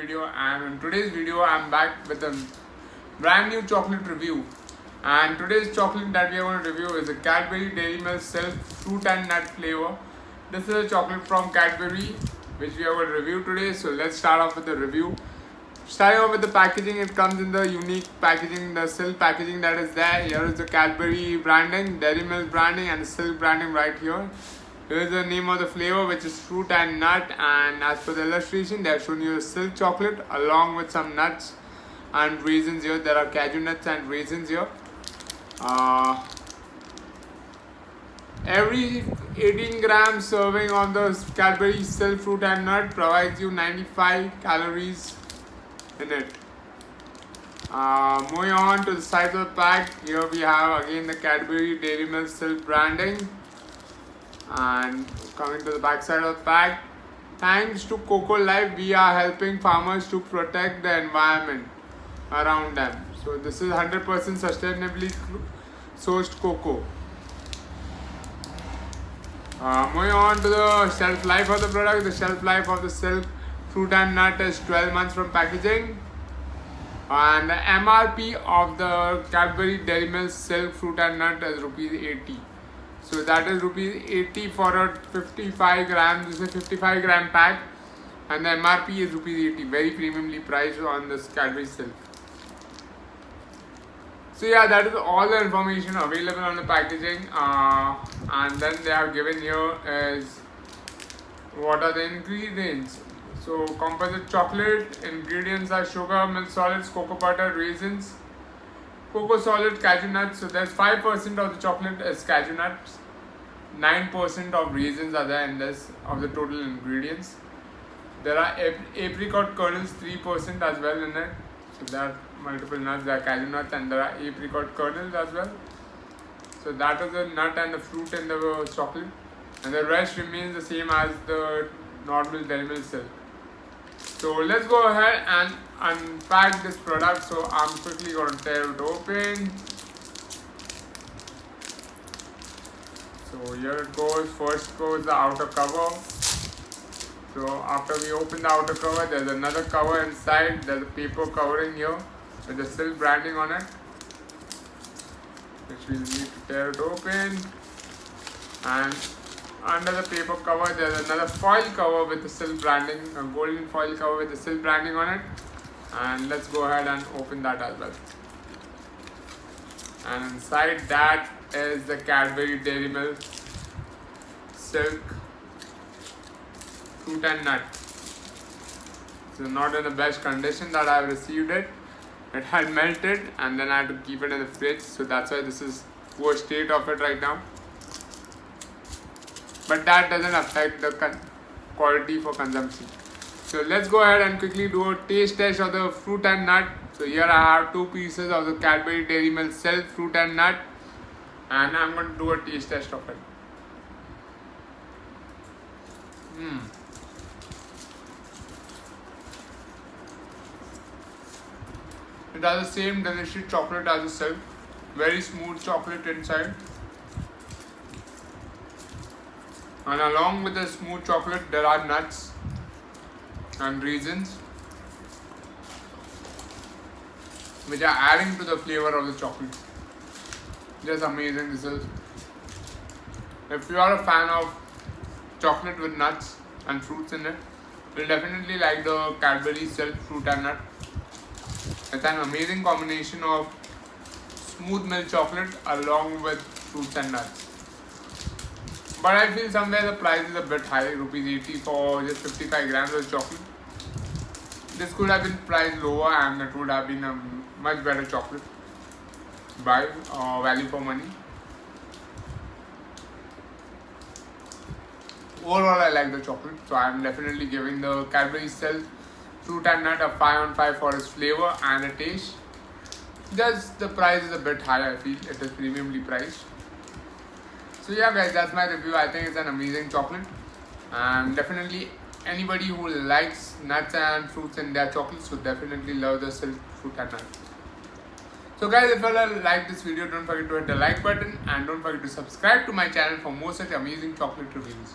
video, and in today's video I'm back with a brand new chocolate review. And today's chocolate that we are going to review is a Cadbury Dairy Milk Silk Fruit and Nut flavor. This is a chocolate from Cadbury which we are going to review today. So let's start off with the review. Starting off with the packaging, it comes in the unique packaging, the silk packaging that is there. Here is the Cadbury branding, Dairy Milk branding, and the silk branding right here. Here is the name of the flavor, which is fruit and nut, and as per the illustration they have shown you a silk chocolate along with some nuts and raisins here. There are cashew nuts and raisins here. Every 18 grams serving of the Cadbury silk fruit and nut provides you 95 calories in it. Moving on to the side of the pack, here we have again the Cadbury Dairy Milk Silk branding. And coming to the back side of the pack, thanks to Cocoa Life, we are helping farmers to protect the environment around them. So this is 100% sustainably sourced cocoa. Moving on to the shelf life of the product, the shelf life of the silk fruit and nut is 12 months from packaging. And the MRP of the Cadbury Dairy Milk Silk Fruit and Nut is rupees 80. So that is rupees 80 for a 55 grams. This is a 55 gram pack, and the MRP is rupees 80. Very premiumly priced on this Cadbury Silk. So yeah, that is all the information available on the packaging. And then they have given here is what are the ingredients. So composite chocolate, ingredients are sugar, milk solids, cocoa butter, raisins, cocoa solid, cashew nuts. So there's 5% of the chocolate is cashew nuts, 9% of raisins are there in this of the total ingredients. There are apricot kernels, 3% as well in it. So there are multiple nuts, there are cashew nuts and there are apricot kernels as well. So that is the nut and the fruit in the chocolate, and the rest remains the same as the normal Dairy Milk Silk. So let's go ahead and unpack this product. So I'm quickly going to tear it open. So here it goes. First goes the outer cover. So after we open the outer cover, there's another cover inside. There's a paper covering here with the silk branding on it, which we'll need to tear it open. And under the paper cover, there's another foil cover with the silk branding, a golden foil cover with the silk branding on it. And let's go ahead and open that as well. And inside that is the Cadbury Dairy Milk Silk Fruit and Nut. So not in the best condition that I have received it. It had melted and then I had to keep it in the fridge. So that's why this is poor state of it right now. But that doesn't affect the quality for consumption. So let's go ahead and quickly do a taste test of the fruit and nut. So here I have 2 pieces of the Cadbury Dairy Milk Silk Fruit and Nut, and I'm going to do a taste test of it. It has the same delicious chocolate as the silk. Very smooth chocolate inside. And along with the smooth chocolate, there are nuts and raisins, which are adding to the flavor of the chocolate. Just amazing. This is, if you are a fan of chocolate with nuts and fruits in it, you'll definitely like the Cadbury Silk Fruit and Nut. It's an amazing combination of smooth milk chocolate along with fruits and nuts. But I feel somewhere the price is a bit high, rupees 80 for just 55 grams of chocolate. This could have been priced lower and it would have been a much better chocolate buy or value for money. Overall, I like the chocolate, so I am definitely giving the Cadbury Silk Fruit and Nut a 5 on 5 for its flavor and a taste. Just the price is a bit high, I feel it is premiumly priced. So yeah guys, that's my review. I think it's an amazing chocolate, and definitely anybody who likes nuts and fruits in their chocolates would definitely love the Silk Fruit and Nut. So guys, if you like this video, don't forget to hit the like button and don't forget to subscribe to my channel for more such amazing chocolate reviews.